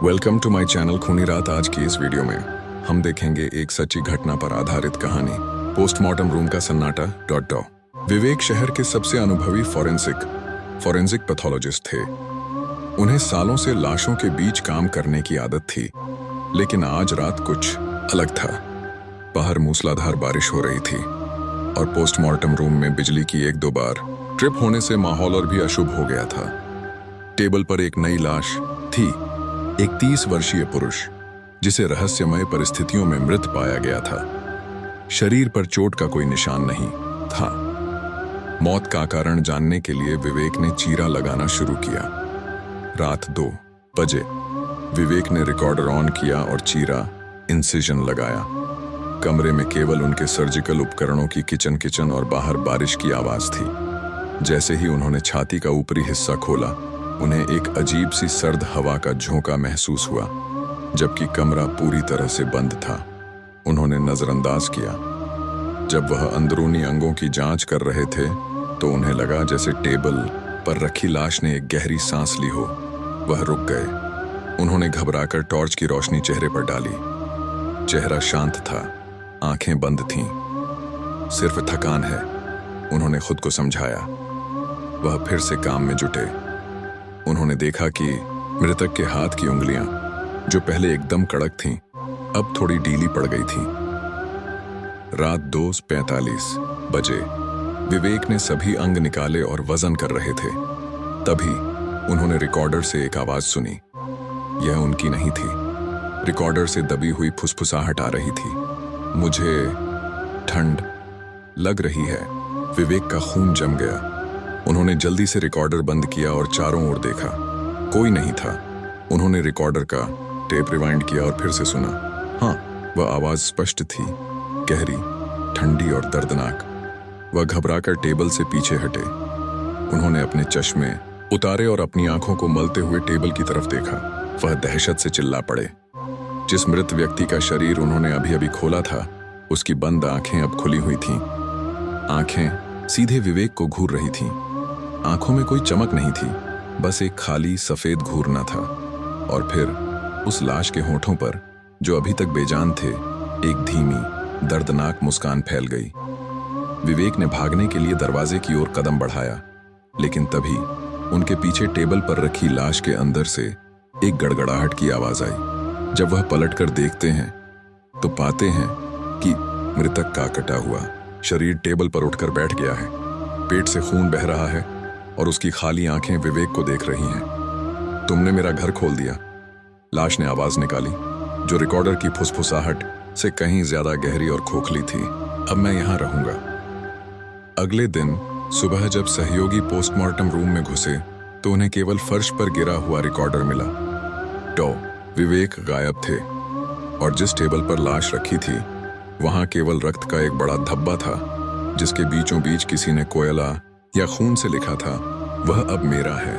Welcome to my channel खूनी रात। आज की इस वीडियो में हम देखेंगे एक सच्ची घटना पर आधारित कहानी, पोस्टमार्टम रूम का सन्नाटा डॉ। विवेक शहर के सबसे अनुभवी फॉरेंसिक पैथोलॉजिस्ट थे। उन्हें सालों से लाशों के बीच काम करने की आदत थी, लेकिन आज रात कुछ अलग था। बाहर मूसलाधार बारिश हो रही थी और पोस्टमार्टम रूम में बिजली की एक दो बार ट्रिप होने से माहौल और भी अशुभ हो गया था। टेबल पर एक नई लाश थी, एक 30 वर्षीय पुरुष जिसे रहस्यमय परिस्थितियों में मृत पाया गया था। शरीर पर चोट का कोई निशान नहीं था। मौत का कारण जानने के लिए विवेक ने चीरा लगाना शुरू किया। रात 2 बजे विवेक ने रिकॉर्डर ऑन किया और चीरा इंसिजन लगाया। कमरे में केवल उनके सर्जिकल उपकरणों की किचन और बाहर बारिश की आवाज थी। जैसे ही उन्होंने छाती का ऊपरी हिस्सा खोला, उन्हें एक अजीब सी सर्द हवा का झोंका महसूस हुआ, जबकि कमरा पूरी तरह से बंद था। उन्होंने नजरअंदाज किया। जब वह अंदरूनी अंगों की जांच कर रहे थे तो उन्हें लगा जैसे टेबल पर रखी लाश ने एक गहरी सांस ली हो। वह रुक गए। उन्होंने घबराकर टॉर्च की रोशनी चेहरे पर डाली। चेहरा शांत था, आंखें बंद थीं। सिर्फ थकान है, उन्होंने खुद को समझाया। वह फिर से काम में जुटे। उन्होंने देखा कि मृतक के हाथ की उंगलियां, जो पहले एकदम कड़क थीं, अब थोड़ी ढीली पड़ गई थीं। रात 2:45 बजे विवेक ने सभी अंग निकाले और वजन कर रहे थे। तभी उन्होंने रिकॉर्डर से एक आवाज सुनी। यह उनकी नहीं थी। रिकॉर्डर से दबी हुई फुसफुसाहट आ रही थी। मुझे ठंड लग रही है। विवेक का खून जम गया। उन्होंने जल्दी से रिकॉर्डर बंद किया और चारों ओर देखा। कोई नहीं था। उन्होंने रिकॉर्डर का टेप रिवाइंड किया और फिर से सुना। हाँ, वह आवाज स्पष्ट थी, गहरी, ठंडी और दर्दनाक। वह घबराकर टेबल से पीछे हटे। उन्होंने अपने चश्मे उतारे और अपनी आंखों को मलते हुए टेबल की तरफ देखा। वह दहशत से चिल्ला पड़े। जिस मृत व्यक्ति का शरीर उन्होंने अभी अभी खोला था, उसकी बंद आंखें अब खुली हुई थीं। आंखें सीधे विवेक को घूर रही थीं। आंखों में कोई चमक नहीं थी, बस एक खाली सफेद घूरना था। और फिर उस लाश के होठों पर, जो अभी तक बेजान थे, एक धीमी, दर्दनाक मुस्कान फैल गई। विवेक ने भागने के लिए दरवाजे की ओर कदम बढ़ाया, लेकिन तभी उनके पीछे टेबल पर रखी लाश के अंदर से एक गड़गड़ाहट की आवाज आई। जब वह पलटकर देखते हैं तो पाते हैं कि मृतक का कटा हुआ शरीर टेबल पर उठकर बैठ गया है। पेट से खून बह रहा है और उसकी खाली आंखें विवेक को देख रही हैं। तुमने मेरा घर खोल दिया, लाश ने आवाज निकाली, जो रिकॉर्डर की फुसफुसाहट से कहीं ज्यादा गहरी और खोखली थी। अब मैं यहां रहूंगा। अगले दिन सुबह जब सहयोगी पोस्टमार्टम रूम में घुसे तो उन्हें केवल फर्श पर गिरा हुआ रिकॉर्डर मिला। विवेक गायब थे और जिस टेबल पर लाश रखी थी, वहां केवल रक्त का एक बड़ा धब्बा था, जिसके बीचों बीच किसी ने कोयला या खून से लिखा था, वह अब मेरा है।